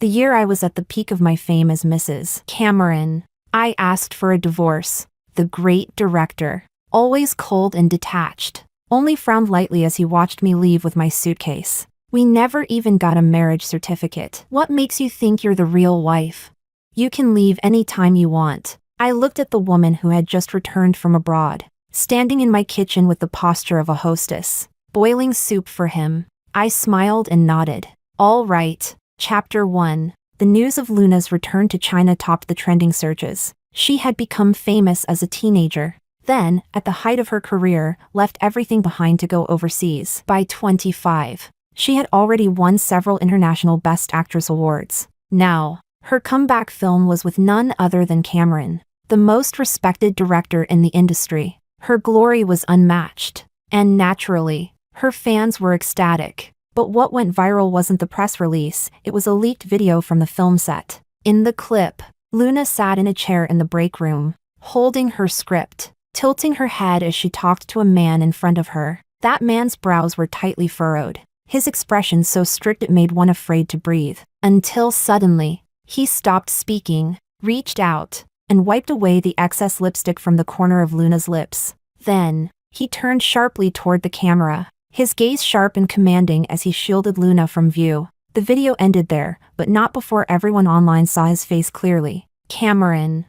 The year I was at the peak of my fame as Mrs. Cameron. I asked for a divorce. The great director, always cold and detached, only frowned lightly as he watched me leave with my suitcase. We never even got a marriage certificate. What makes you think you're the real wife? You can leave any time you want. I looked at the woman who had just returned from abroad, standing in my kitchen with the posture of a hostess, boiling soup for him. I smiled and nodded. All right. Chapter 1. The news of Luna's return to China topped the trending searches. She had become famous as a teenager. Then, at the height of her career, left everything behind to go overseas. By 25, she had already won several international Best Actress awards. Now, her comeback film was with none other than Cameron, the most respected director in the industry. Her glory was unmatched. And naturally, her fans were ecstatic. But what went viral wasn't the press release, it was a leaked video from the film set. In the clip, Luna sat in a chair in the break room, holding her script, tilting her head as she talked to a man in front of her. That man's brows were tightly furrowed, his expression so strict it made one afraid to breathe. Until suddenly, he stopped speaking, reached out, and wiped away the excess lipstick from the corner of Luna's lips. Then, he turned sharply toward the camera, his gaze sharp and commanding as he shielded Luna from view. The video ended there, but not before everyone online saw his face clearly. Cameron.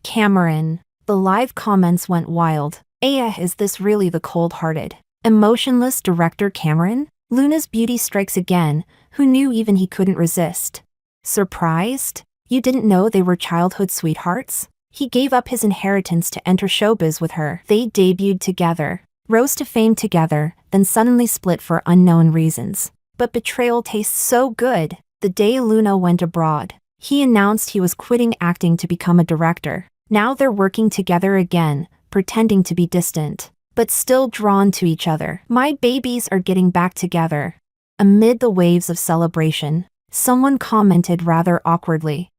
The live comments went wild. Is this really the cold-hearted, emotionless director Cameron? Luna's beauty strikes again. Who knew even he couldn't resist? Surprised? You didn't know they were childhood sweethearts? He gave up his inheritance to enter showbiz with her. They debuted together, rose to fame together, then suddenly split for unknown reasons. But betrayal tastes so good. The day Luna went abroad, he announced he was quitting acting to become a director. Now they're working together again, pretending to be distant, but still drawn to each other. My babies are getting back together. Amid the waves of celebration, someone commented rather awkwardly,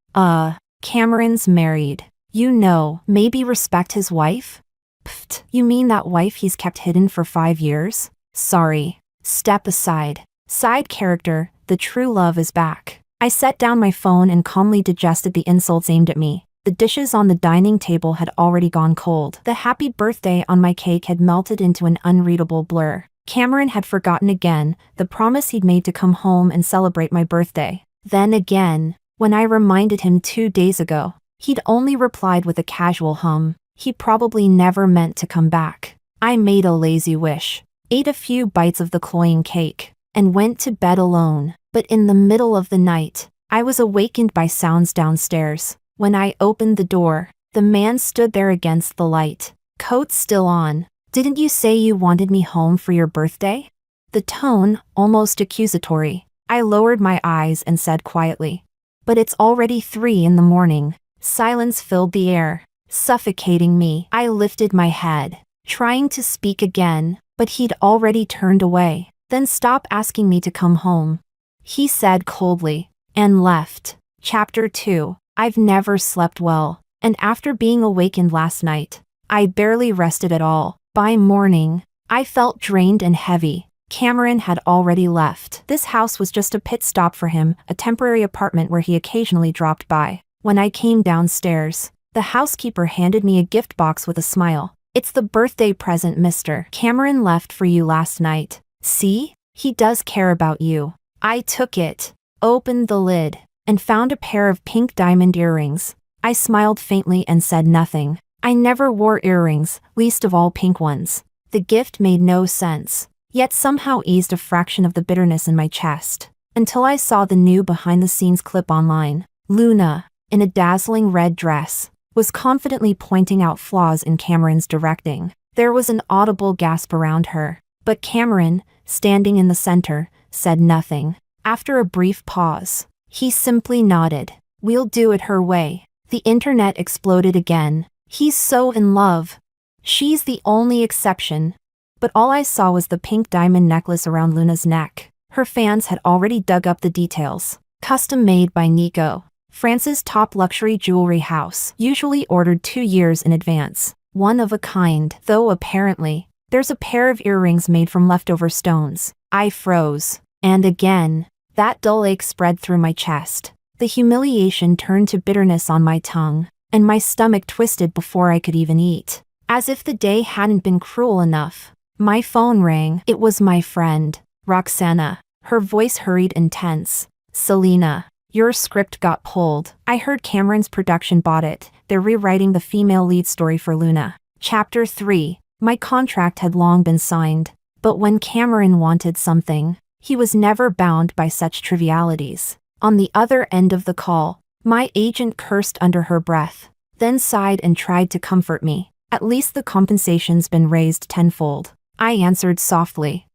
Cameron's married. You know, maybe respect his wife? Pfft, you mean that wife he's kept hidden for 5 years? Sorry. Step aside. Side character, the true love is back. I set down my phone and calmly digested the insults aimed at me. The dishes on the dining table had already gone cold. The happy birthday on my cake had melted into an unreadable blur. Cameron had forgotten again the promise he'd made to come home and celebrate my birthday. Then again, when I reminded him 2 days ago, he'd only replied with a casual hum. He probably never meant to come back. I made a lazy wish, ate a few bites of the cloying cake, and went to bed alone. But in the middle of the night, I was awakened by sounds downstairs. When I opened the door, the man stood there against the light, coat still on. Didn't you say you wanted me home for your birthday? The tone, almost accusatory. I lowered my eyes and said quietly, but it's already 3 in the morning. Silence filled the air, suffocating me. I lifted my head, trying to speak again, but he'd already turned away. Then stop asking me to come home, he said coldly, and left. Chapter 2. I've never slept well, and after being awakened last night, I barely rested at all. By morning, I felt drained and heavy. Cameron had already left. This house was just a pit stop for him, a temporary apartment where he occasionally dropped by. When I came downstairs, the housekeeper handed me a gift box with a smile. It's the birthday present Mr. Cameron left for you last night. See? He does care about you. I took it, opened the lid, and found a pair of pink diamond earrings. I smiled faintly and said nothing. I never wore earrings, least of all pink ones. The gift made no sense, yet somehow eased a fraction of the bitterness in my chest, until I saw the new behind-the-scenes clip online. Luna, in a dazzling red dress, was confidently pointing out flaws in Cameron's directing. There was an audible gasp around her, but Cameron, standing in the center, said nothing. After a brief pause, he simply nodded. We'll do it her way. The internet exploded again. He's so in love. She's the only exception. But all I saw was the pink diamond necklace around Luna's neck. Her fans had already dug up the details. Custom made by Nico, France's top luxury jewelry house, usually ordered 2 years in advance. One of a kind, though apparently, there's a pair of earrings made from leftover stones. I froze. And again, that dull ache spread through my chest. The humiliation turned to bitterness on my tongue, and my stomach twisted before I could even eat. As if the day hadn't been cruel enough, my phone rang. It was my friend, Roxana. Her voice hurried and tense. "Selena, your script got pulled. I heard Cameron's production bought it. They're rewriting the female lead story for Luna." Chapter 3. My contract had long been signed, but when Cameron wanted something, he was never bound by such trivialities. On the other end of the call, my agent cursed under her breath, then sighed and tried to comfort me. "At least the compensation's been raised tenfold," I answered softly.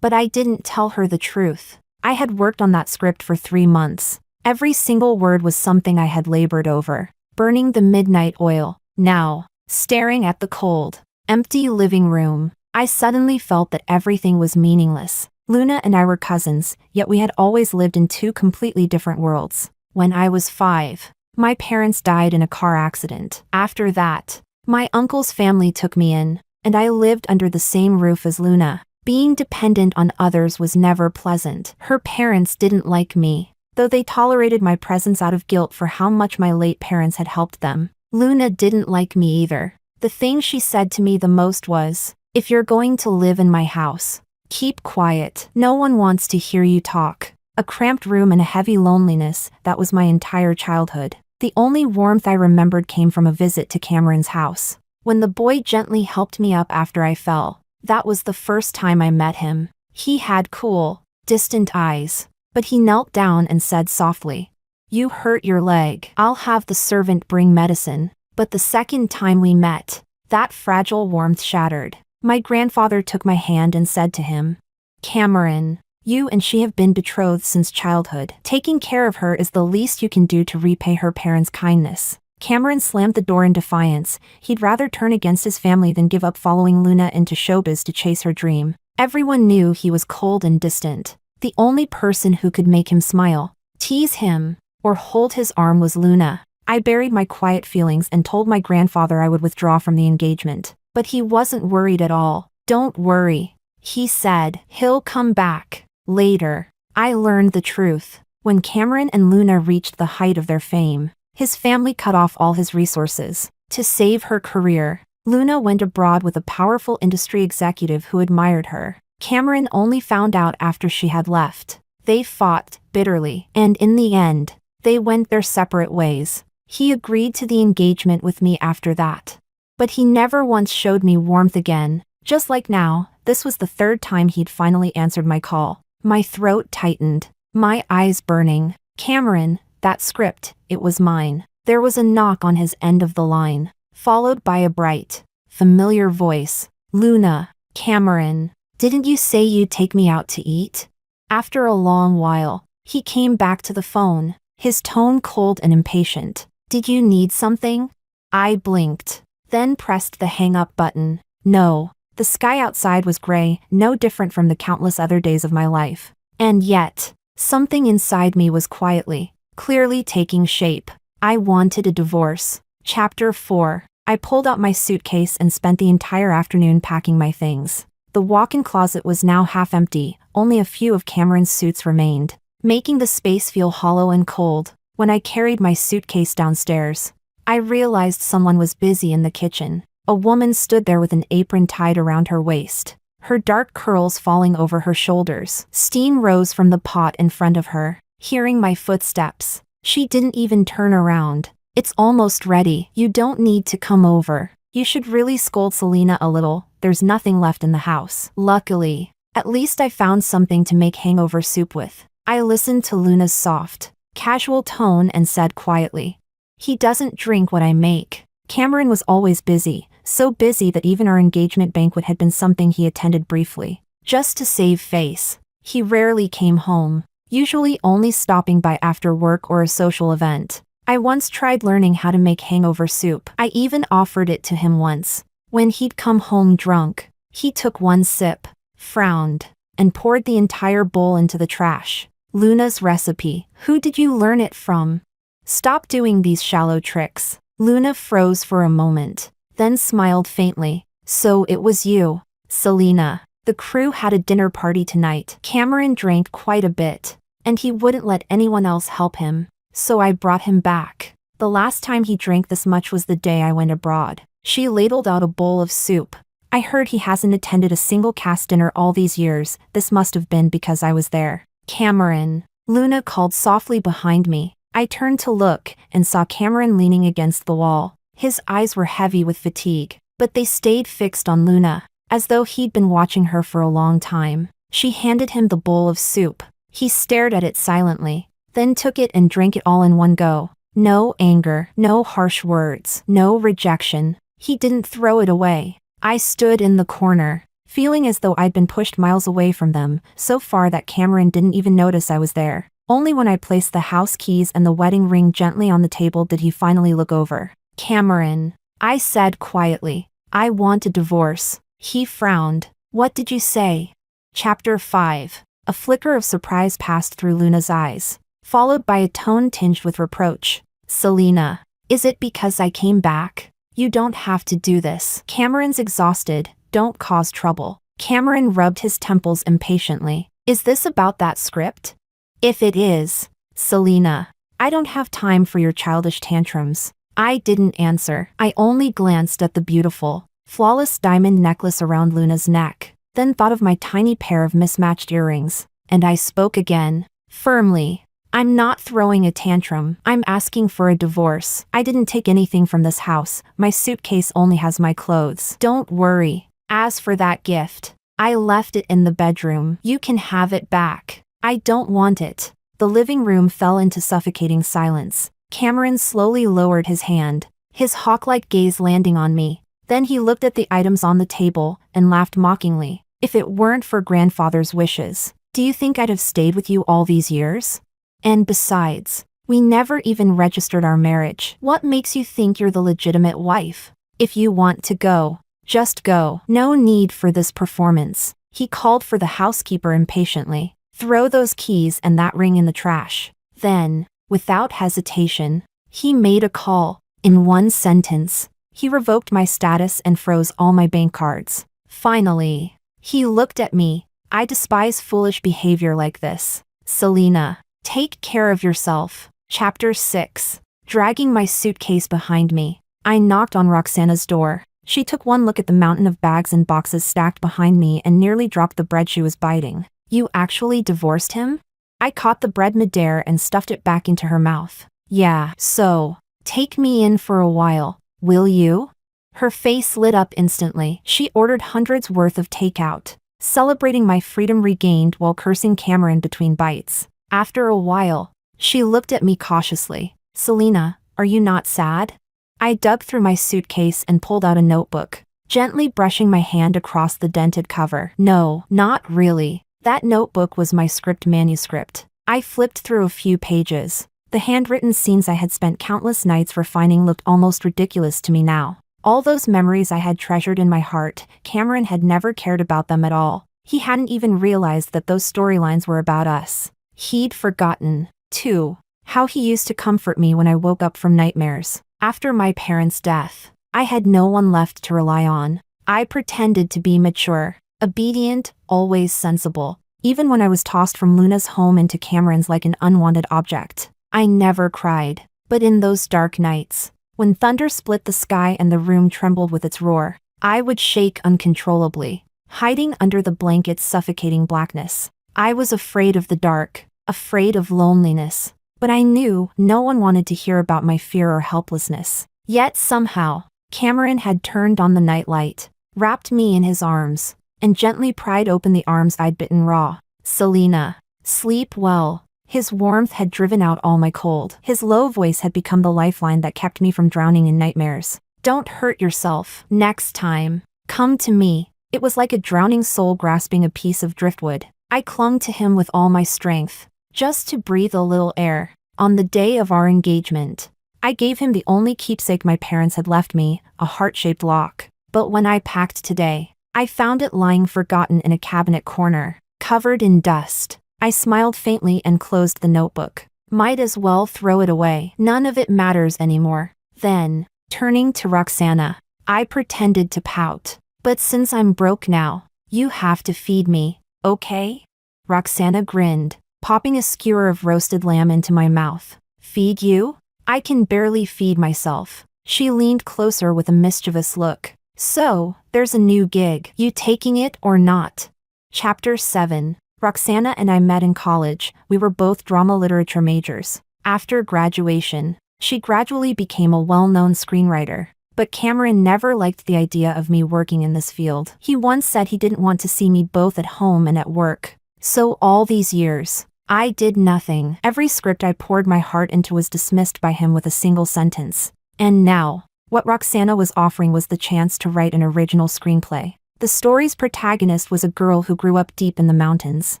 But I didn't tell her the truth. I had worked on that script for 3 months. Every single word was something I had labored over, burning the midnight oil. Now, staring at the cold, empty living room, I suddenly felt that everything was meaningless. Luna and I were cousins, yet we had always lived in 2 completely different worlds. When I was 5, my parents died in a car accident. After that, my uncle's family took me in, and I lived under the same roof as Luna. Being dependent on others was never pleasant. Her parents didn't like me, though they tolerated my presence out of guilt for how much my late parents had helped them. Luna didn't like me either. The thing she said to me the most was, "If you're going to live in my house, keep quiet. No one wants to hear you talk." A cramped room and a heavy loneliness, that was my entire childhood. The only warmth I remembered came from a visit to Cameron's house. When the boy gently helped me up after I fell, that was the first time I met him. He had cool, distant eyes, but he knelt down and said softly, "You hurt your leg. I'll have the servant bring medicine." But the second time we met, that fragile warmth shattered. My grandfather took my hand and said to him, "Cameron, you and she have been betrothed since childhood. Taking care of her is the least you can do to repay her parents' kindness." Cameron slammed the door in defiance. He'd rather turn against his family than give up following Luna into showbiz to chase her dream. Everyone knew he was cold and distant. The only person who could make him smile, tease him, or hold his arm was Luna. I buried my quiet feelings and told my grandfather I would withdraw from the engagement. But he wasn't worried at all. "Don't worry," he said. "He'll come back. Later." I learned the truth. When Cameron and Luna reached the height of their fame, his family cut off all his resources. To save her career, Luna went abroad with a powerful industry executive who admired her. Cameron only found out after she had left. They fought bitterly, and in the end, they went their separate ways. He agreed to the engagement with me after that. But he never once showed me warmth again. Just like now, this was the 3rd time he'd finally answered my call. My throat tightened, my eyes burning. "Cameron, that script, it was mine." There was a knock on his end of the line, followed by a bright, familiar voice. "Luna, Cameron, didn't you say you'd take me out to eat?" After a long while, he came back to the phone, his tone cold and impatient. "Did you need something?" I blinked, then pressed the hang-up button. No. The sky outside was gray, no different from the countless other days of my life. And yet, something inside me was quietly, clearly taking shape. I wanted a divorce. Chapter 4. I pulled out my suitcase and spent the entire afternoon packing my things. The walk-in closet was now half empty, only a few of Cameron's suits remained, making the space feel hollow and cold. When I carried my suitcase downstairs, I realized someone was busy in the kitchen. A woman stood there with an apron tied around her waist, her dark curls falling over her shoulders. Steam rose from the pot in front of her. Hearing my footsteps, she didn't even turn around. "It's almost ready. You don't need to come over." You should really scold Selena a little. There's nothing left in the house. Luckily, at least I found something to make hangover soup with. I listened to Luna's soft, casual tone and said quietly, "He doesn't drink what I make." Cameron was always busy, so busy that even our engagement banquet had been something he attended briefly, just to save face. He rarely came home, usually only stopping by after work or a social event. I once tried learning how to make hangover soup. I even offered it to him once. When he'd come home drunk, he took one sip, frowned, and poured the entire bowl into the trash. Luna's recipe. Who did you learn it from? Stop doing these shallow tricks. Luna froze for a moment, then smiled faintly. So it was you, Selena. The crew had a dinner party tonight. Cameron drank quite a bit, and he wouldn't let anyone else help him. So I brought him back. The last time he drank this much was the day I went abroad. She ladled out a bowl of soup. I heard he hasn't attended a single cast dinner all these years. This must have been because I was there. Cameron. Luna called softly behind me. I turned to look and saw Cameron leaning against the wall. His eyes were heavy with fatigue, but they stayed fixed on Luna, as though he'd been watching her for a long time. She handed him the bowl of soup. He stared at it silently, then took it and drank it all in one go. No anger, no harsh words, no rejection. He didn't throw it away. I stood in the corner, feeling as though I'd been pushed miles away from them, so far that Cameron didn't even notice I was there. Only when I placed the house keys and the wedding ring gently on the table did he finally look over. Cameron, I said quietly, I want a divorce. He frowned. What did you say? Chapter 5. A flicker of surprise passed through Luna's eyes, followed by a tone tinged with reproach. Selena, is it because I came back? You don't have to do this. Cameron's exhausted. Don't cause trouble. Cameron rubbed his temples impatiently. Is this about that script? If it is, Selena, I don't have time for your childish tantrums. I didn't answer. I only glanced at the beautiful, flawless diamond necklace around Luna's neck, then thought of my tiny pair of mismatched earrings, and I spoke again, firmly. I'm not throwing a tantrum. I'm asking for a divorce. I didn't take anything from this house. My suitcase only has my clothes. Don't worry. As for that gift, I left it in the bedroom. You can have it back. I don't want it. The living room fell into suffocating silence. Cameron slowly lowered his hand, his hawk-like gaze landing on me. Then he looked at the items on the table and laughed mockingly. If it weren't for grandfather's wishes, do you think I'd have stayed with you all these years? And besides, we never even registered our marriage. What makes you think you're the legitimate wife? If you want to go, just go. No need for this performance. He called for the housekeeper impatiently. Throw those keys and that ring in the trash. Then, without hesitation, he made a call. In one sentence, he revoked my status and froze all my bank cards. Finally, he looked at me. I despise foolish behavior like this. Selena, take care of yourself. Chapter 6. Dragging my suitcase behind me, I knocked on Roxana's door. She took one look at the mountain of bags and boxes stacked behind me and nearly dropped the bread she was biting. You actually divorced him? I caught the bread midair and stuffed it back into her mouth. Yeah, so, take me in for a while, will you? Her face lit up instantly. She ordered hundreds worth of takeout, celebrating my freedom regained while cursing Cameron between bites. After a while, she looked at me cautiously. Selena, are you not sad? I dug through my suitcase and pulled out a notebook, gently brushing my hand across the dented cover. No, not really. That notebook was my script manuscript. I flipped through a few pages. The handwritten scenes I had spent countless nights refining looked almost ridiculous to me now. All those memories I had treasured in my heart, Cameron had never cared about them at all. He hadn't even realized that those storylines were about us. He'd forgotten, too, how he used to comfort me when I woke up from nightmares. After my parents' death, I had no one left to rely on. I pretended to be mature, obedient, always sensible, even when I was tossed from Luna's home into Cameron's like an unwanted object. I never cried, but in those dark nights, when thunder split the sky and the room trembled with its roar, I would shake uncontrollably, hiding under the blanket's suffocating blackness. I was afraid of the dark, afraid of loneliness, but I knew no one wanted to hear about my fear or helplessness. Yet somehow, Cameron had turned on the nightlight, wrapped me in his arms, and gently pried open the arms I'd bitten raw. Selena, sleep well. His warmth had driven out all my cold. His low voice had become the lifeline that kept me from drowning in nightmares. Don't hurt yourself. Next time, come to me. It was like a drowning soul grasping a piece of driftwood. I clung to him with all my strength, just to breathe a little air. On the day of our engagement, I gave him the only keepsake my parents had left me, a heart-shaped lock. But when I packed today, I found it lying forgotten in a cabinet corner, covered in dust. I smiled faintly and closed the notebook. Might as well throw it away. None of it matters anymore. Then, turning to Roxana, I pretended to pout. But since I'm broke now, you have to feed me, okay? Roxana grinned, popping a skewer of roasted lamb into my mouth. Feed you? I can barely feed myself. She leaned closer with a mischievous look. So, there's a new gig. You taking it or not? Chapter 7. Roxana and I met in college. We were both drama literature majors. After graduation, she gradually became a well-known screenwriter. But Cameron never liked the idea of me working in this field. He once said he didn't want to see me both at home and at work. So all these years, I did nothing. Every script I poured my heart into was dismissed by him with a single sentence. And now, what Roxana was offering was the chance to write an original screenplay. The story's protagonist was a girl who grew up deep in the mountains.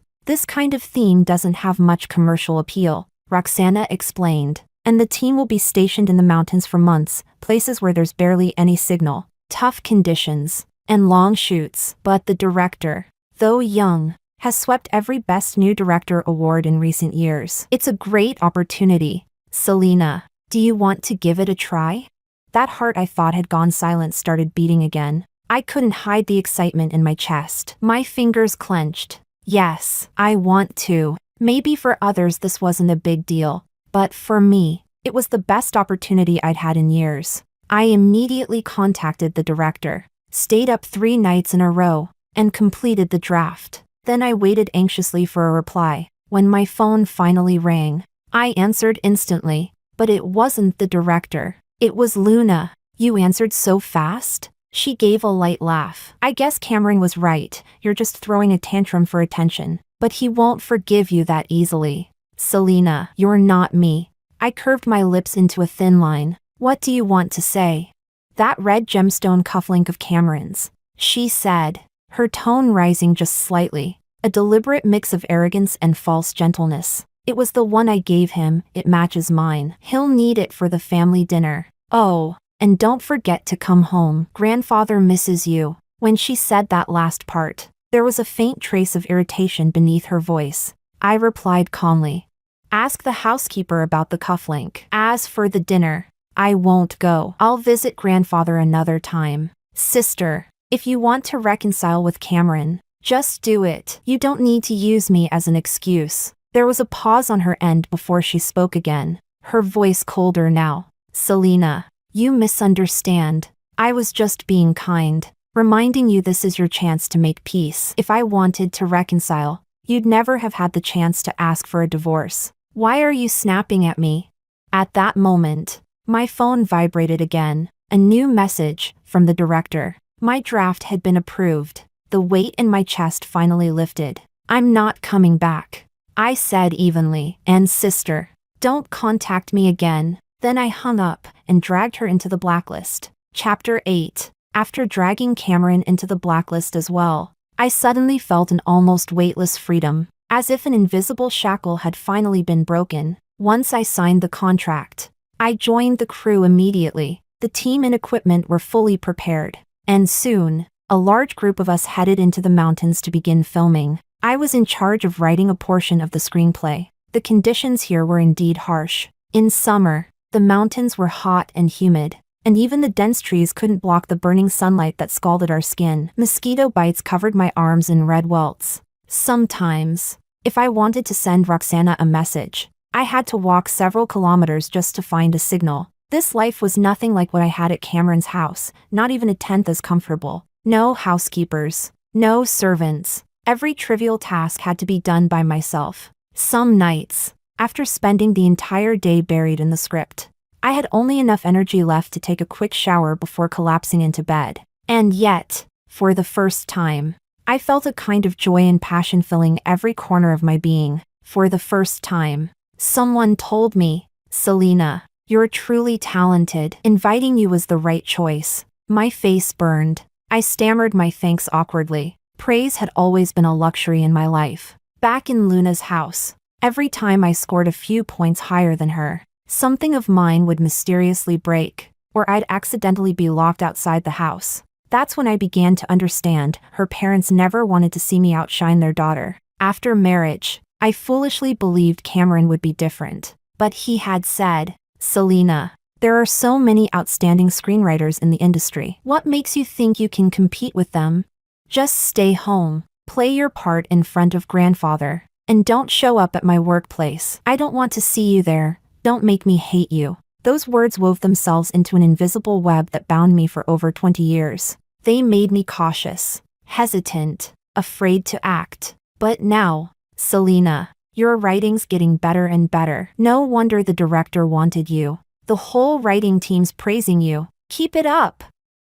This kind of theme doesn't have much commercial appeal, Roxana explained. And the team will be stationed in the mountains for months, places where there's barely any signal, tough conditions, and long shoots. But the director, though young, has swept every Best New Director award in recent years. It's a great opportunity. Selena, do you want to give it a try? That heart I thought had gone silent started beating again. I couldn't hide the excitement in my chest. My fingers clenched. Yes, I want to. Maybe for others this wasn't a big deal. But for me, it was the best opportunity I'd had in years. I immediately contacted the director, stayed up 3 nights in a row, and completed the draft. Then I waited anxiously for a reply. When my phone finally rang, I answered instantly. But it wasn't the director. It was Luna. You answered so fast? She gave a light laugh. I guess Cameron was right. You're just throwing a tantrum for attention. But he won't forgive you that easily. Selena, you're not me. I curved my lips into a thin line. What do you want to say? That red gemstone cufflink of Cameron's, she said, her tone rising just slightly, a deliberate mix of arrogance and false gentleness. It was the one I gave him, it matches mine. He'll need it for the family dinner. Oh, and don't forget to come home. Grandfather misses you. When she said that last part, there was a faint trace of irritation beneath her voice. I replied calmly. Ask the housekeeper about the cufflink. As for the dinner, I won't go. I'll visit grandfather another time. Sister, if you want to reconcile with Cameron, just do it. You don't need to use me as an excuse. There was a pause on her end before she spoke again, her voice colder now. Selena, you misunderstand. I was just being kind, reminding you this is your chance to make peace. If I wanted to reconcile, you'd never have had the chance to ask for a divorce. Why are you snapping at me? At that moment, my phone vibrated again. A new message from the director. My draft had been approved. The weight in my chest finally lifted. I'm not coming back, I said evenly. And sister, don't contact me again. Then I hung up and dragged her into the blacklist. Chapter 8. After dragging Cameron into the blacklist as well, I suddenly felt an almost weightless freedom, as if an invisible shackle had finally been broken. Once I signed the contract, I joined the crew immediately. The team and equipment were fully prepared, and soon, a large group of us headed into the mountains to begin filming. I was in charge of writing a portion of the screenplay. The conditions here were indeed harsh. In summer, the mountains were hot and humid, and even the dense trees couldn't block the burning sunlight that scalded our skin. Mosquito bites covered my arms in red welts. Sometimes, if I wanted to send Roxana a message, I had to walk several kilometers just to find a signal. This life was nothing like what I had at Cameron's house, not even a tenth as comfortable. No housekeepers, no servants. Every trivial task had to be done by myself. Some nights, after spending the entire day buried in the script, I had only enough energy left to take a quick shower before collapsing into bed. And yet, for the first time, I felt a kind of joy and passion filling every corner of my being. For the first time, someone told me, Selena, you're truly talented. Inviting you was the right choice. My face burned. I stammered my thanks awkwardly. Praise had always been a luxury in my life. Back in Luna's house, every time I scored a few points higher than her, something of mine would mysteriously break, or I'd accidentally be locked outside the house. That's when I began to understand her parents never wanted to see me outshine their daughter. After marriage, I foolishly believed Cameron would be different. But he had said, Selena, there are so many outstanding screenwriters in the industry. What makes you think you can compete with them? Just stay home, play your part in front of grandfather, And don't show up at my workplace. I don't want to see you there. Don't make me hate you. Those words wove themselves into an invisible web that bound me for over 20 years. They made me cautious, hesitant, afraid to act. But now, Selena, your writing's getting better and better. No wonder the director wanted you. The whole writing team's praising you. Keep it up.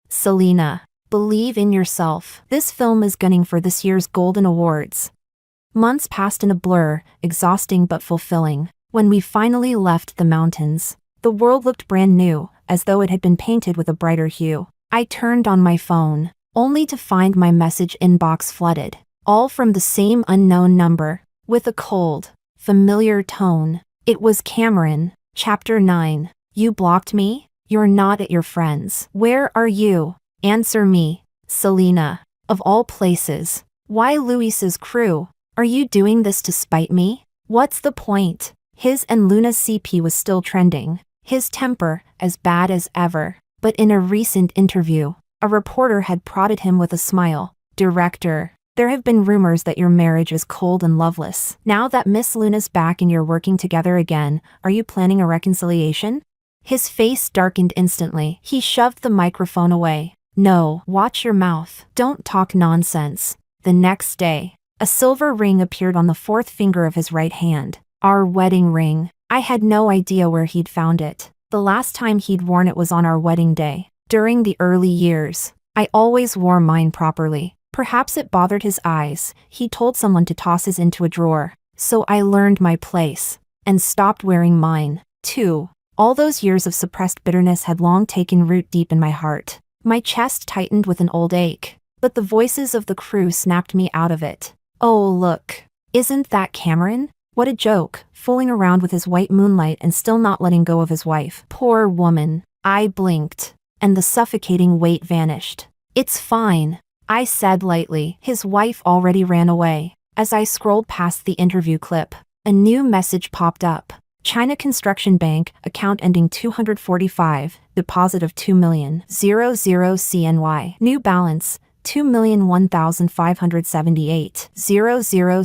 Selena, believe in yourself. This film is gunning for this year's Golden Awards. Months passed in a blur, exhausting but fulfilling. When we finally left the mountains, the world looked brand new, as though it had been painted with a brighter hue. I turned on my phone, only to find my message inbox flooded, all from the same unknown number, with a cold, familiar tone. It was Cameron. Chapter 9. You blocked me? You're not at your friends. Where are you? Answer me. Selena. Of all places. Why Luis's crew? Are you doing this to spite me? What's the point? His and Luna's CP was still trending. His temper, as bad as ever. But in a recent interview, a reporter had prodded him with a smile. Director, there have been rumors that your marriage is cold and loveless. Now that Miss Luna's back and you're working together again, are you planning a reconciliation? His face darkened instantly. He shoved the microphone away. No, watch your mouth. Don't talk nonsense. The next day, a silver ring appeared on the fourth finger of his right hand. Our wedding ring. I had no idea where he'd found it. The last time he'd worn it was on our wedding day. During the early years, I always wore mine properly. Perhaps it bothered his eyes. He told someone to toss his into a drawer. So I learned my place and stopped wearing mine, too. All those years of suppressed bitterness had long taken root deep in my heart. My chest tightened with an old ache, but the voices of the crew snapped me out of it. Oh, look. Isn't that Cameron? What a joke, fooling around with his white moonlight and still not letting go of his wife. Poor woman. I blinked, and the suffocating weight vanished. It's fine, I said lightly. His wife already ran away. As I scrolled past the interview clip, a new message popped up. China Construction Bank, account ending 245, deposit of 2,000,000 CNY. New balance, 2,001,578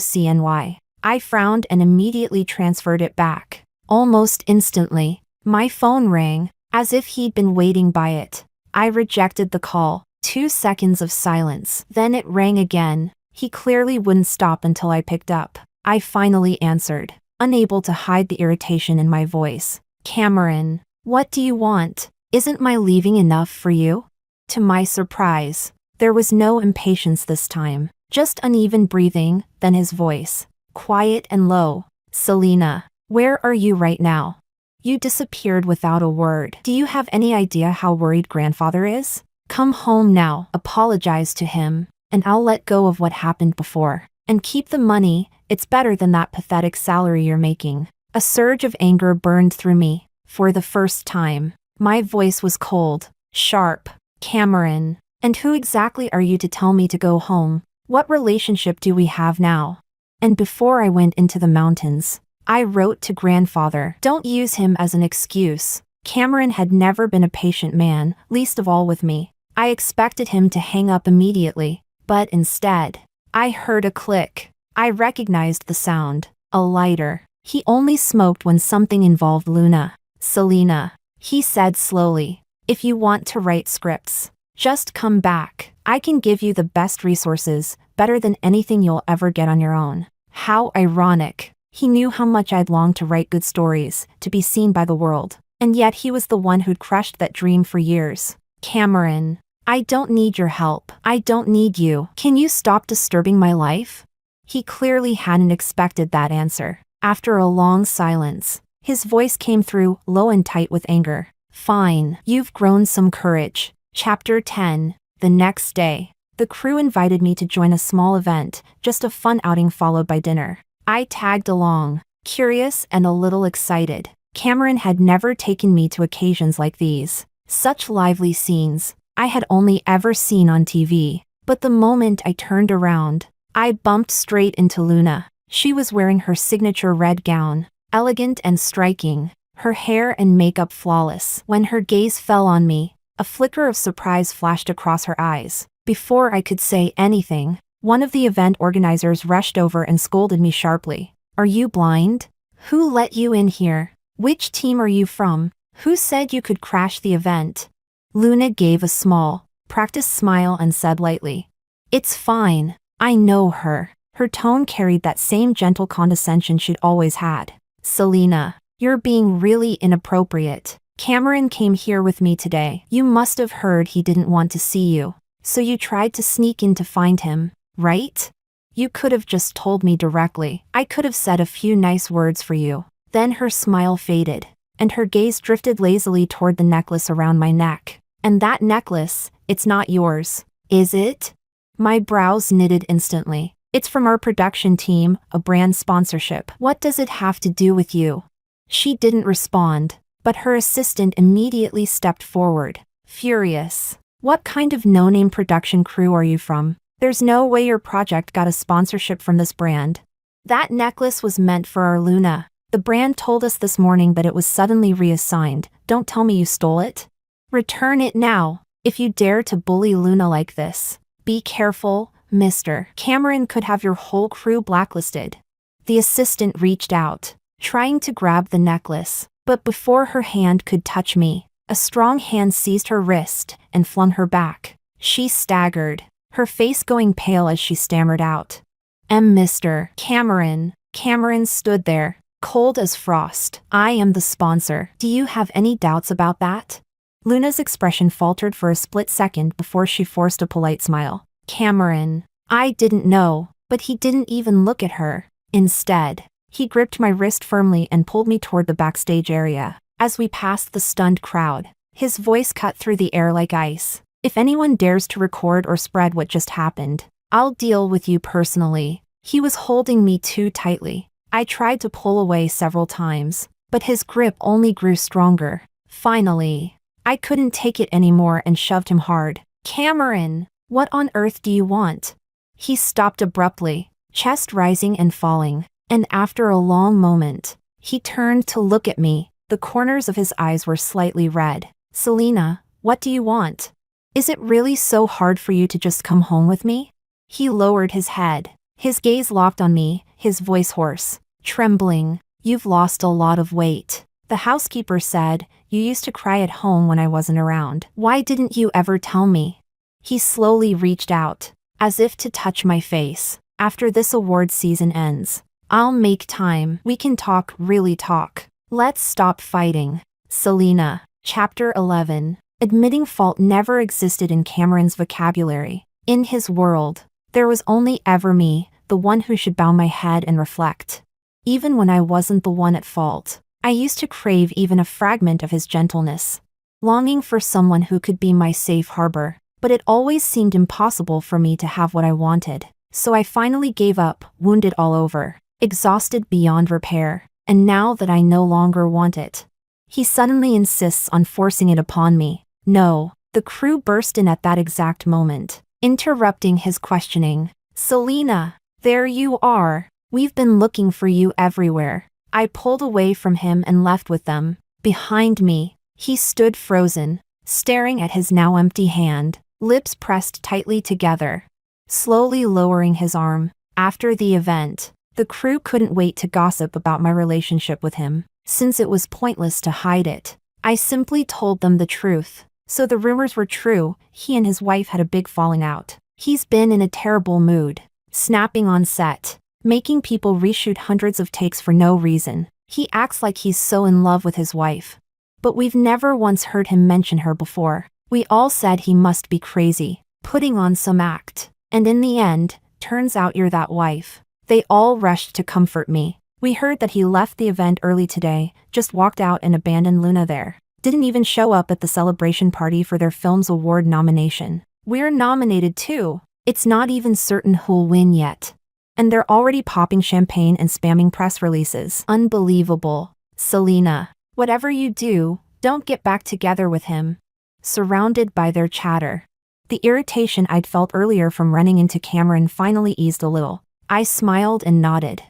CNY. I frowned and immediately transferred it back. Almost instantly, my phone rang, as if he'd been waiting by it. I rejected the call. 2 seconds of silence. Then it rang again. He clearly wouldn't stop until I picked up. I finally answered, unable to hide the irritation in my voice. Cameron, what do you want? Isn't my leaving enough for you? To my surprise, there was no impatience this time, just uneven breathing, then his voice, quiet and low. Selena, where are you right now? You disappeared without a word. Do you have any idea how worried grandfather is? Come home now, apologize to him, and I'll let go of what happened before. And keep the money, it's better than that pathetic salary you're making. A surge of anger burned through me. For the first time, my voice was cold, sharp. Cameron, and who exactly are you to tell me to go home? What relationship do we have now? And before I went into the mountains, I wrote to grandfather. Don't use him as an excuse. Cameron had never been a patient man, least of all with me. I expected him to hang up immediately, but instead, I heard a click. I recognized the sound. A lighter. He only smoked when something involved Luna. Selena, he said slowly, if you want to write scripts, just come back. I can give you the best resources, better than anything you'll ever get on your own. How ironic. He knew how much I'd longed to write good stories, to be seen by the world, and yet he was the one who'd crushed that dream for years. Cameron, I don't need your help. I don't need you. Can you stop disturbing my life? He clearly hadn't expected that answer. After a long silence, his voice came through, low and tight with anger. Fine, you've grown some courage. Chapter 10. The next day, the crew invited me to join a small event, just a fun outing followed by dinner. I tagged along, curious and a little excited. Cameron had never taken me to occasions like these. Such lively scenes, I had only ever seen on TV. But the moment I turned around, I bumped straight into Luna. She was wearing her signature red gown, elegant and striking, her hair and makeup flawless. When her gaze fell on me, a flicker of surprise flashed across her eyes. Before I could say anything, One of the event organizers rushed over and scolded me sharply. Are you blind? Who let you in here? Which team are you from? Who said you could crash the event? Luna gave a small, practiced smile and said lightly, It's fine. I know her. Her tone carried that same gentle condescension she'd always had. Selena, you're being really inappropriate. Cameron came here with me today. You must have heard he didn't want to see you. So you tried to sneak in to find him, right? You could have just told me directly. I could have said a few nice words for you. Then her smile faded, and her gaze drifted lazily toward the necklace around my neck. And that necklace, it's not yours, is it? My brows knitted instantly. It's from our production team, a brand sponsorship. What does it have to do with you? She didn't respond, but her assistant immediately stepped forward, furious. What kind of no-name production crew are you from? There's no way your project got a sponsorship from this brand. That necklace was meant for our Luna. The brand told us this morning that it was suddenly reassigned. Don't tell me you stole it. Return it now. If you dare to bully Luna like this, be careful, mister. Cameron could have your whole crew blacklisted. The assistant reached out, trying to grab the necklace, but before her hand could touch me, a strong hand seized her wrist and flung her back. She staggered, her face going pale as she stammered out, Mr. Cameron. Cameron stood there, cold as frost. I am the sponsor. Do you have any doubts about that? Luna's expression faltered for a split second before she forced a polite smile. Cameron. I didn't know, but he didn't even look at her. Instead, he gripped my wrist firmly and pulled me toward the backstage area. As we passed the stunned crowd, his voice cut through the air like ice. If anyone dares to record or spread what just happened, I'll deal with you personally. He was holding me too tightly. I tried to pull away several times, but his grip only grew stronger. Finally, I couldn't take it anymore and shoved him hard. Cameron, what on earth do you want? He stopped abruptly, chest rising and falling, and after a long moment, he turned to look at me. The corners of his eyes were slightly red. Selena, what do you want? Is it really so hard for you to just come home with me? He lowered his head, his gaze locked on me, his voice hoarse, trembling. You've lost a lot of weight. The housekeeper said, you used to cry at home when I wasn't around. Why didn't you ever tell me? He slowly reached out, as if to touch my face. After this award season ends, I'll make time. We can talk, really talk. Let's stop fighting. Selena. Chapter 11. Admitting fault never existed in Cameron's vocabulary. In his world, there was only ever me, the one who should bow my head and reflect. Even when I wasn't the one at fault, I used to crave even a fragment of his gentleness, longing for someone who could be my safe harbor. But it always seemed impossible for me to have what I wanted. So I finally gave up, wounded all over, exhausted beyond repair. And now that I no longer want it, he suddenly insists on forcing it upon me. No, the crew burst in at that exact moment, interrupting his questioning. Selena, there you are. We've been looking for you everywhere. I pulled away from him and left with them. Behind me, he stood frozen, staring at his now empty hand, lips pressed tightly together, slowly lowering his arm. After the event, the crew couldn't wait to gossip about my relationship with him. Since it was pointless to hide it, I simply told them the truth. So the rumors were true. He and his wife had a big falling out. He's been in a terrible mood, snapping on set, making people reshoot hundreds of takes for no reason. He acts like he's so in love with his wife. But we've never once heard him mention her before. We all said he must be crazy, putting on some act. And in the end, turns out you're that wife. They all rushed to comfort me. We heard that he left the event early today, just walked out and abandoned Luna there. Didn't even show up at the celebration party for their film's award nomination. We're nominated too. It's not even certain who'll win yet. And they're already popping champagne and spamming press releases. Unbelievable. Selena, whatever you do, don't get back together with him. Surrounded by their chatter, the irritation I'd felt earlier from running into Cameron finally eased a little. I smiled and nodded.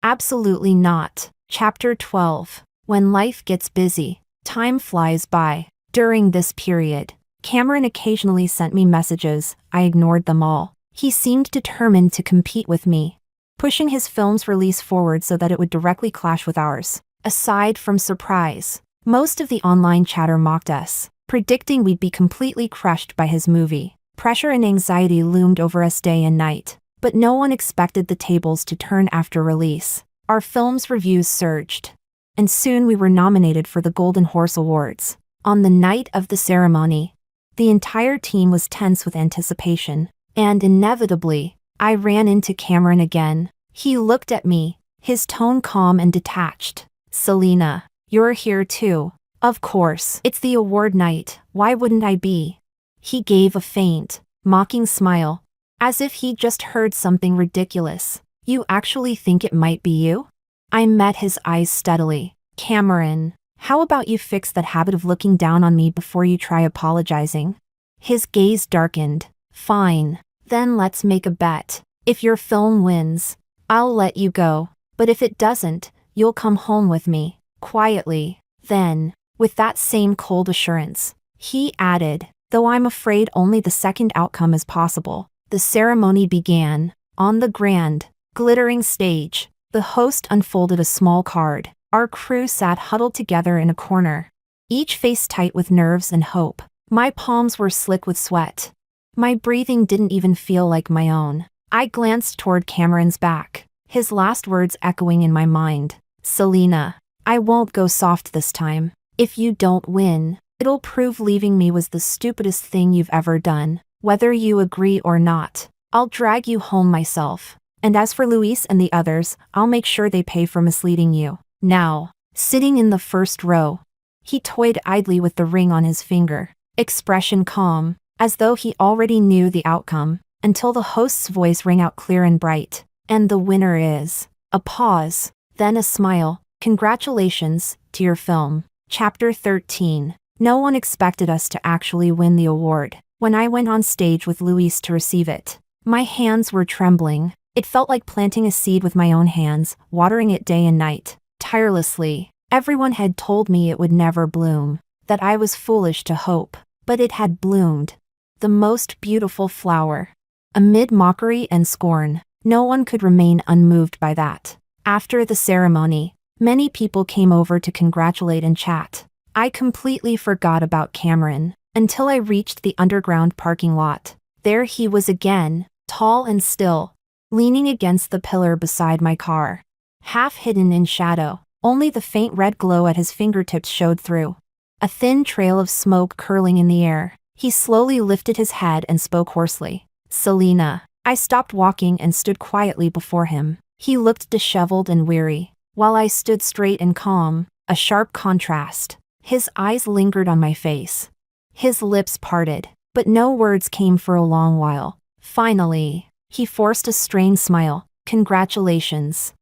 Absolutely not. Chapter 12. When life gets busy, time flies by. During this period, Cameron occasionally sent me messages. I ignored them all. He seemed determined to compete with me, pushing his film's release forward so that it would directly clash with ours. Aside from surprise, most of the online chatter mocked us, predicting we'd be completely crushed by his movie. Pressure and anxiety loomed over us day and night, but no one expected the tables to turn after release. Our film's reviews surged, and soon we were nominated for the Golden Horse Awards. On the night of the ceremony, the entire team was tense with anticipation, and inevitably, I ran into Cameron again. He looked at me, his tone calm and detached. "Selena, you're here too." "Of course, it's the award night, why wouldn't I be?" He gave a faint, mocking smile, as if he'd just heard something ridiculous. "You actually think it might be you?" I met his eyes steadily. "Cameron, how about you fix that habit of looking down on me before you try apologizing?" His gaze darkened. "Fine, then let's make a bet. If your film wins, I'll let you go, but if it doesn't, you'll come home with me." Quietly, then, with that same cold assurance, he added, "Though I'm afraid only the second outcome is possible." The ceremony began. On the grand, glittering stage, the host unfolded a small card. Our crew sat huddled together in a corner, each face tight with nerves and hope. My palms were slick with sweat. My breathing didn't even feel like my own. I glanced toward Cameron's back, his last words echoing in my mind. "Selena, I won't go soft this time. If you don't win, it'll prove leaving me was the stupidest thing you've ever done. Whether you agree or not, I'll drag you home myself. And as for Luis and the others, I'll make sure they pay for misleading you." Now, sitting in the first row, he toyed idly with the ring on his finger, expression calm, as though he already knew the outcome, until the host's voice rang out clear and bright. "And the winner is..." A pause, then a smile. "Congratulations to your film." Chapter 13. No one expected us to actually win the award. When I went on stage with Luis to receive it, my hands were trembling. It felt like planting a seed with my own hands, watering it day and night, tirelessly. Everyone had told me it would never bloom, that I was foolish to hope, but it had bloomed. The most beautiful flower. Amid mockery and scorn, no one could remain unmoved by that. After the ceremony, many people came over to congratulate and chat. I completely forgot about Cameron, until I reached the underground parking lot. There he was again, tall and still, leaning against the pillar beside my car. Half hidden in shadow, only the faint red glow at his fingertips showed through. A thin trail of smoke curling in the air. He slowly lifted his head and spoke hoarsely. "Selena." I stopped walking and stood quietly before him. He looked disheveled and weary, while I stood straight and calm, a sharp contrast. His eyes lingered on my face. His lips parted, but no words came for a long while. Finally, he forced a strained smile. "Congratulations,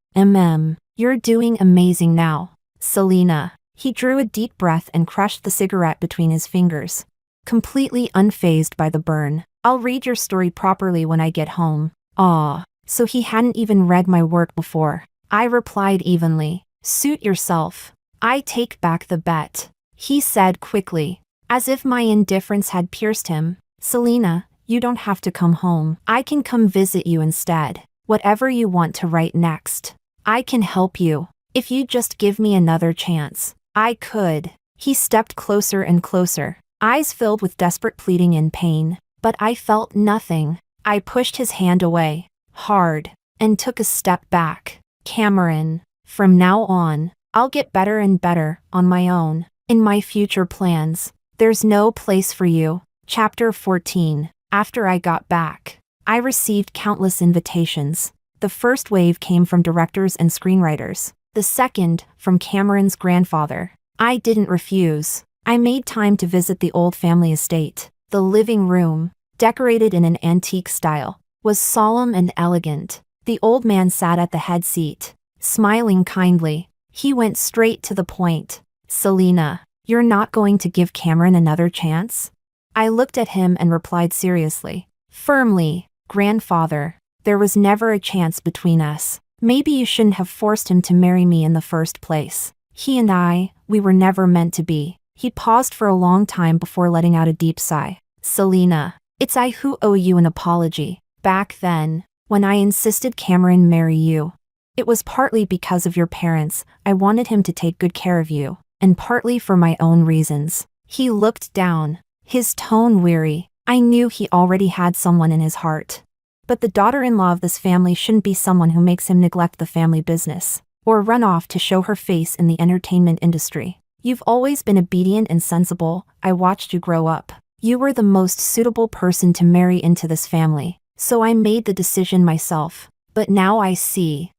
you're doing amazing now." "Selena." He drew a deep breath and crushed the cigarette between his fingers, completely unfazed by the burn. "I'll read your story properly when I get home." "Aw, so he hadn't even read my work before." I replied evenly. "Suit yourself. I take back the bet," he said quickly, as if my indifference had pierced him. "Selena, you don't have to come home. I can come visit you instead. Whatever you want to write next, I can help you. If you just give me another chance, I could." He stepped closer and closer, eyes filled with desperate pleading and pain, but I felt nothing. I pushed his hand away, hard, and took a step back. "Cameron, from now on, I'll get better and better on my own. In my future plans, there's no place for you." Chapter 14. After I got back, I received countless invitations. The first wave came from directors and screenwriters, the second from Cameron's grandfather. I didn't refuse. I made time to visit the old family estate. The living room, decorated in an antique style, was solemn and elegant. The old man sat at the head seat, smiling kindly. He went straight to the point. "Selena, you're not going to give Cameron another chance?" I looked at him and replied seriously, firmly, "Grandfather, there was never a chance between us. Maybe you shouldn't have forced him to marry me in the first place. He and I, we were never meant to be." He paused for a long time before letting out a deep sigh. "Selena, it's I who owe you an apology. Back then, when I insisted Cameron marry you, it was partly because of your parents. I wanted him to take good care of you, and partly for my own reasons. He looked down, his tone weary. I knew he already had someone in his heart. But the daughter-in-law of this family shouldn't be someone who makes him neglect the family business, or run off to show her face in the entertainment industry. You've always been obedient and sensible. I watched you grow up. You were the most suitable person to marry into this family, so I made the decision myself. But now I see.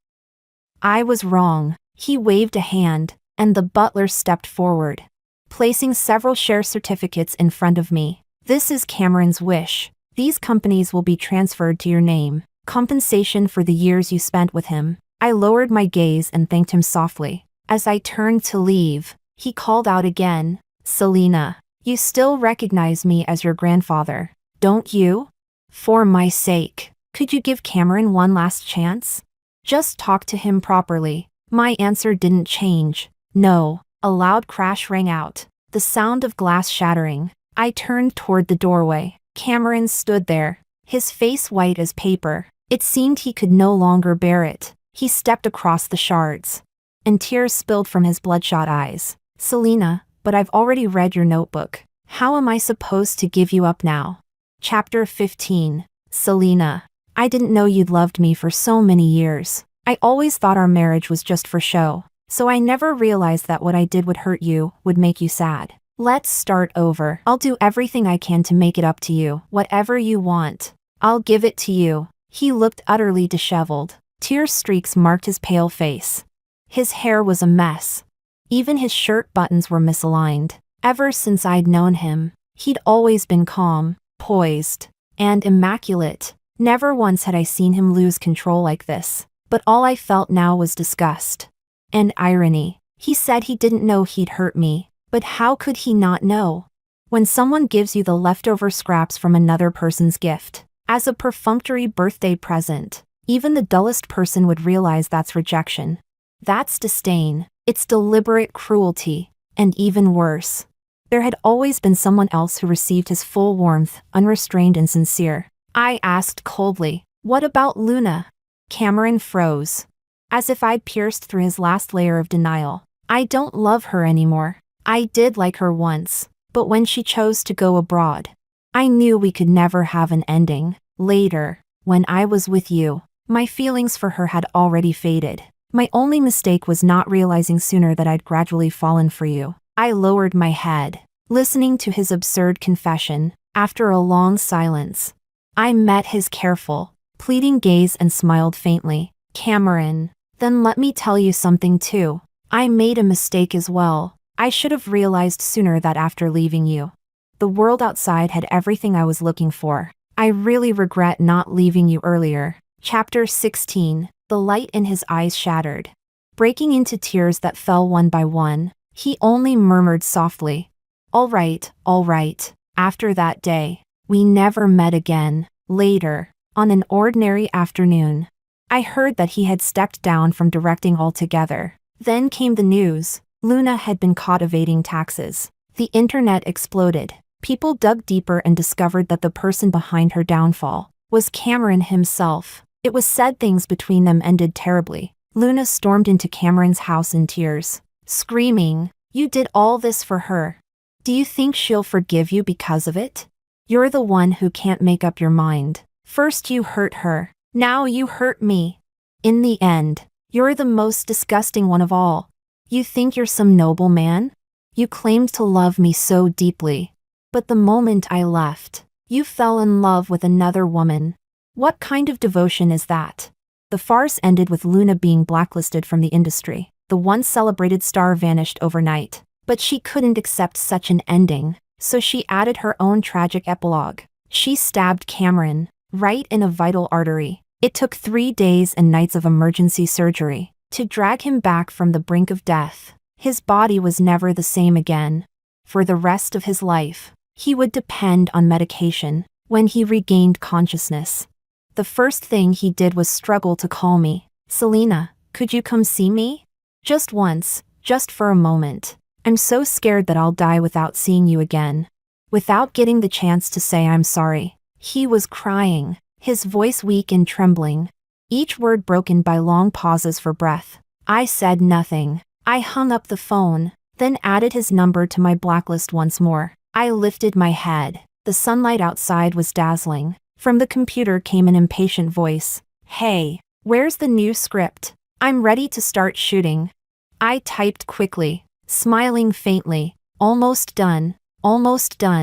I was wrong. He waved a hand, and the butler stepped forward, placing several share certificates in front of me. This is Cameron's wish. These companies will be transferred to your name. Compensation for the years you spent with him. I lowered my gaze and thanked him softly. As I turned to leave, he called out again, "Selena, you still recognize me as your grandfather, don't you? For my sake, could you give Cameron one last chance? Just talk to him properly." My answer didn't change. No. A loud crash rang out, the sound of glass shattering. I turned toward the doorway. Cameron stood there, his face white as paper. It seemed he could no longer bear it. He stepped across the shards, and tears spilled from his bloodshot eyes. "Selena, but I've already read your notebook. How am I supposed to give you up now?" Chapter 15. Selena, I didn't know you'd loved me for so many years. I always thought our marriage was just for show, so I never realized that what I did would hurt you, would make you sad. Let's start over. I'll do everything I can to make it up to you. Whatever you want, I'll give it to you. He looked utterly disheveled. Tear streaks marked his pale face. His hair was a mess. Even his shirt buttons were misaligned. Ever since I'd known him, he'd always been calm, poised, and immaculate. Never once had I seen him lose control like this. But all I felt now was disgust and irony. He said he didn't know he'd hurt me. But how could he not know? When someone gives you the leftover scraps from another person's gift, as a perfunctory birthday present, even the dullest person would realize that's rejection. That's disdain. It's deliberate cruelty. And even worse, there had always been someone else who received his full warmth, unrestrained and sincere. I asked coldly, "What about Luna?" Cameron froze, as if I'd pierced through his last layer of denial. "I don't love her anymore. I did like her once, but when she chose to go abroad, I knew we could never have an ending. Later, when I was with you, my feelings for her had already faded. My only mistake was not realizing sooner that I'd gradually fallen for you." I lowered my head, listening to his absurd confession. After a long silence, I met his careful, pleading gaze and smiled faintly. "Cameron, then let me tell you something too. I made a mistake as well. I should have realized sooner that after leaving you, the world outside had everything I was looking for. I really regret not leaving you earlier." Chapter 16. The light in his eyes shattered, breaking into tears that fell one by one. He only murmured softly, all right. After that day, we never met again. Later, on an ordinary afternoon, I heard that he had stepped down from directing altogether. Then came the news. Luna had been caught evading taxes. The internet exploded. People dug deeper and discovered that the person behind her downfall was Cameron himself. It was said things between them ended terribly. Luna stormed into Cameron's house in tears, screaming, "You did all this for her. Do you think she'll forgive you because of it? You're the one who can't make up your mind. First you hurt her, now you hurt me. In the end, you're the most disgusting one of all. You think you're some noble man? You claimed to love me so deeply. But the moment I left, you fell in love with another woman. What kind of devotion is that?" The farce ended with Luna being blacklisted from the industry. The once celebrated star vanished overnight. But she couldn't accept such an ending, so she added her own tragic epilogue. She stabbed Cameron, right in a vital artery. It took 3 days and nights of emergency surgery to drag him back from the brink of death. His body was never the same again. For the rest of his life, he would depend on medication. When he regained consciousness, the first thing he did was struggle to call me. "Selena, could you come see me? Just once, just for a moment. I'm so scared that I'll die without seeing you again." Without getting the chance to say I'm sorry, he was crying. his voice weak and trembling, each word broken by long pauses for breath. I said nothing. I hung up the phone, then added his number to my blacklist once more. I lifted my head. The sunlight outside was dazzling. From the computer came an impatient voice. Hey, where's the new script? I'm ready to start shooting. I typed quickly, smiling faintly. Almost done. Almost done.